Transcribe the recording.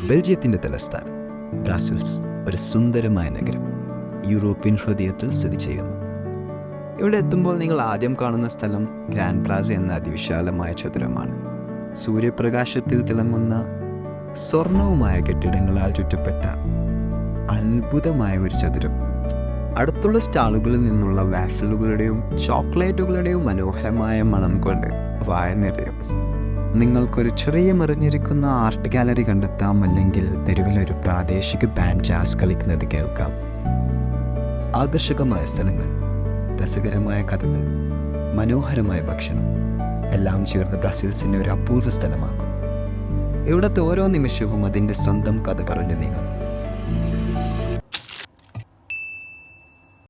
ബെൽജിയത്തിൻ്റെ തലസ്ഥാനം ബ്രസൽസ് ഒരു സുന്ദരമായ നഗരം യൂറോപ്യൻ ഹൃദയത്തിൽ സ്ഥിതി ചെയ്യുന്നു. ഇവിടെ എത്തുമ്പോൾ നിങ്ങൾ ആദ്യം കാണുന്ന സ്ഥലം ഗ്രാൻഡ് പ്ലാസ എന്ന അതിവിശാലമായ ചതുരമാണ്. സൂര്യപ്രകാശത്തിൽ തിളങ്ങുന്ന സ്വർണവുമായ കെട്ടിടങ്ങളാൽ ചുറ്റപ്പെട്ട അത്ഭുതമായ ഒരു ചതുരം. അടുത്തുള്ള സ്റ്റാളുകളിൽ നിന്നുള്ള വാഫലുകളുടെയും ചോക്ലേറ്റുകളുടെയും മനോഹരമായ മണം കൊണ്ട് വായ നിറയും. നിങ്ങൾക്കൊരു ചെറിയ മറിഞ്ഞിരിക്കുന്ന ആർട്ട് ഗാലറി കണ്ടെത്താം, അല്ലെങ്കിൽ തെരുവിലൊരു പ്രാദേശിക ബാൻഡ് ജാസ് കളിക്കുന്നത് കേൾക്കാം. ആകർഷകമായ സ്ഥലങ്ങൾ, രസകരമായ കഥകൾ, മനോഹരമായ ഭക്ഷണം എല്ലാം ചേർന്ന് ബ്രസൽസിനെ ഒരു അപൂർവ സ്ഥലമാക്കുന്നു. ഇവിടുത്തെ ഓരോ നിമിഷവും അതിൻ്റെ സ്വന്തം കഥ പറഞ്ഞു നീങ്ങുന്നു.